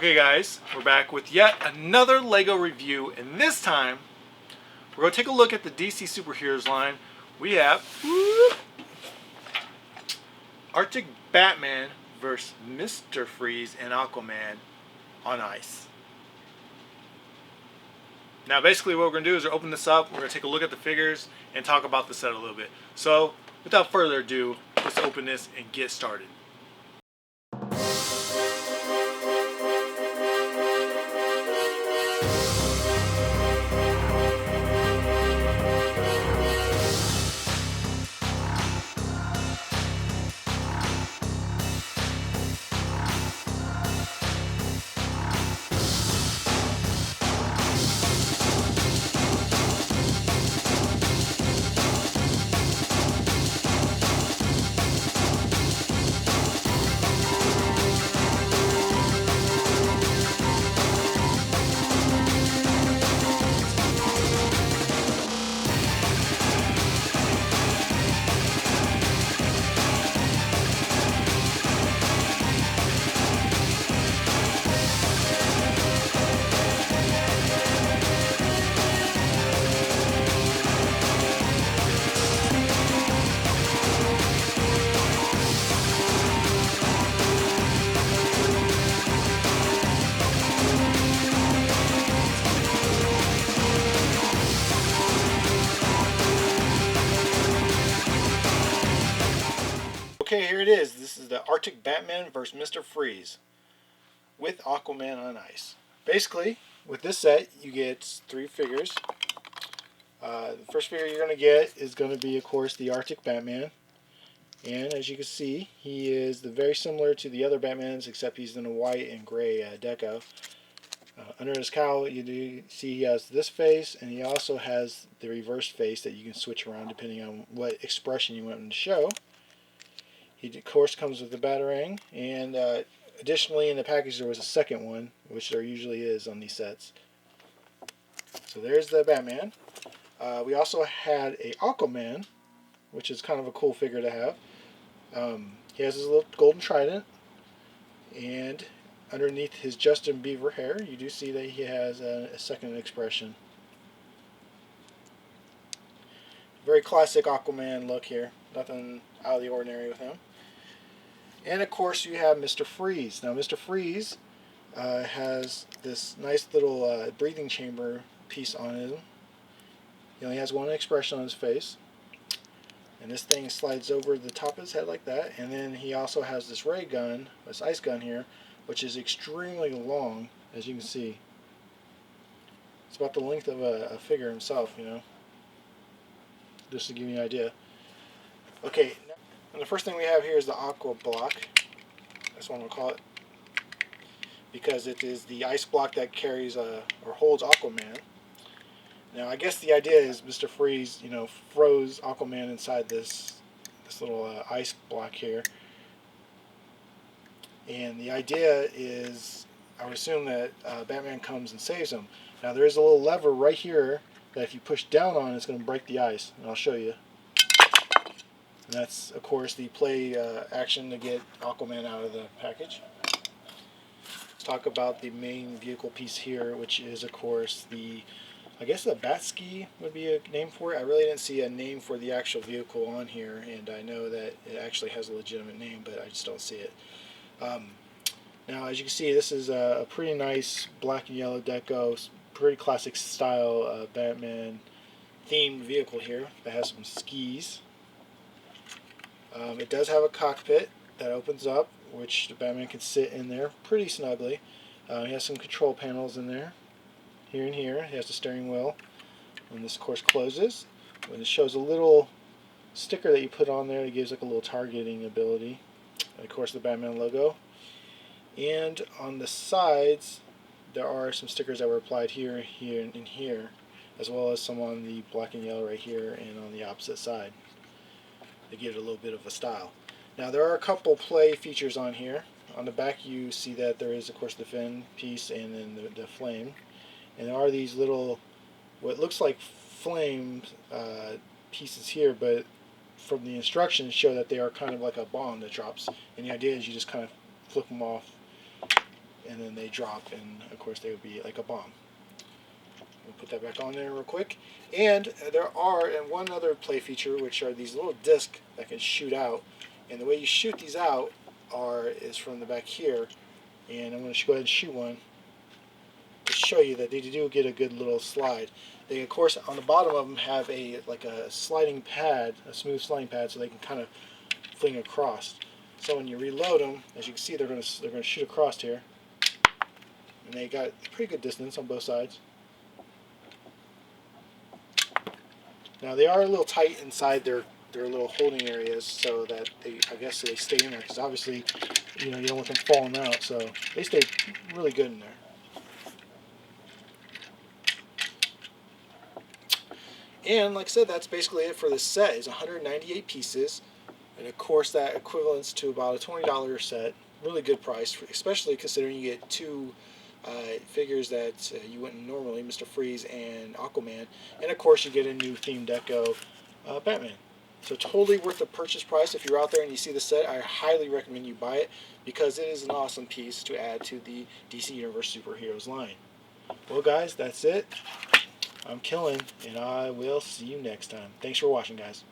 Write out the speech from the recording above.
Okay guys, we're back with yet another LEGO review, and this time we're going to take a look at the DC Superheroes line. We have Arctic Batman vs. Mr. Freeze and Aquaman on ice. Now basically what we're going to do is open this up, we're going to take a look at the figures and talk about the set a little bit. So without further ado, let's open this and get started. Okay, here it is. This is the Arctic Batman vs. Mr. Freeze with Aquaman on ice. Basically, with this set, you get three figures. The first figure you're going to get is going to be, of course, the Arctic Batman. And as you can see, he is very similar to the other Batmans, except he's in a white and gray deco. Under his cowl, you do see he has this face, and he also has the reverse face that you can switch around depending on what expression you want him to show. He, of course, comes with the Batarang, and additionally in the package there was a second one, which there usually is on these sets. So there's the Batman. We also had a Aquaman, which is kind of a cool figure to have. He has his little golden trident, and underneath his Justin Bieber hair, you do see that he has a second expression. Very classic Aquaman look here. Nothing out of the ordinary with him. And of course you have Mr. Freeze. Now Mr. Freeze has this nice little breathing chamber piece on him. He only has one expression on his face. And this thing slides over the top of his head like that. And then he also has this ray gun, this ice gun here, which is extremely long, as you can see. It's about the length of a figure himself, you know. Just to give you an idea. Okay, and the first thing we have here is the Aqua Block. That's what I'm going to call it. Because it is the ice block that carries or holds Aquaman. Now I guess the idea is Mr. Freeze, froze Aquaman inside this little ice block here. And the idea is, I would assume that Batman comes and saves him. Now there is a little lever right here that if you push down on, it's going to break the ice, and I'll show you. And that's, of course, the play action to get Aquaman out of the package. Let's talk about the main vehicle piece here, which is, of course, I guess the Bat Ski would be a name for it. I really didn't see a name for the actual vehicle on here, and I know that it actually has a legitimate name, but I just don't see it. Now, as you can see, this is a pretty nice black and yellow deco, pretty classic style Batman themed vehicle here that has some skis. It does have a cockpit that opens up, which the Batman can sit in there pretty snugly. He has some control panels in there, here and here. He has the steering wheel. When this, of course, closes, when it shows a little sticker that you put on there, it gives like a little targeting ability. And of course, the Batman logo. And on the sides, there are some stickers that were applied here, here, and here, as well as some on the black and yellow right here and on the opposite side. They give it a little bit of a style. Now there are a couple play features on here. On the back you see that there is, of course, the fin piece and then the flame. And there are these little, what looks like flame pieces here, but from the instructions show that they are kind of like a bomb that drops. And the idea is you just kind of flip them off and then they drop, and of course they would be like a bomb. We'll put that back on there real quick. And one other play feature, which are these little discs that can shoot out. And the way you shoot these out is from the back here. And I'm going to go ahead and shoot one to show you that they do get a good little slide. They, of course, on the bottom of them have a sliding pad, a smooth sliding pad, so they can kind of fling across. So when you reload them, as you can see, they're going to shoot across here, and they got a pretty good distance on both sides. Now they are a little tight inside their little holding areas, so that they stay in there, because obviously, you don't want them falling out. So they stay really good in there. And like I said, that's basically it for this set. It's 198 pieces, and of course that equivalents to about a $20 set. Really good price, especially considering you get two figures that you wouldn't normally, Mr. Freeze and Aquaman, and of course you get a new Theme Deco Batman. So totally worth the purchase price. If you're out there and you see the set, I highly recommend you buy it, because it is an awesome piece to add to the DC Universe Superheroes line. Well guys, that's it. I'm Killen, and I will see you next time. Thanks for watching, guys.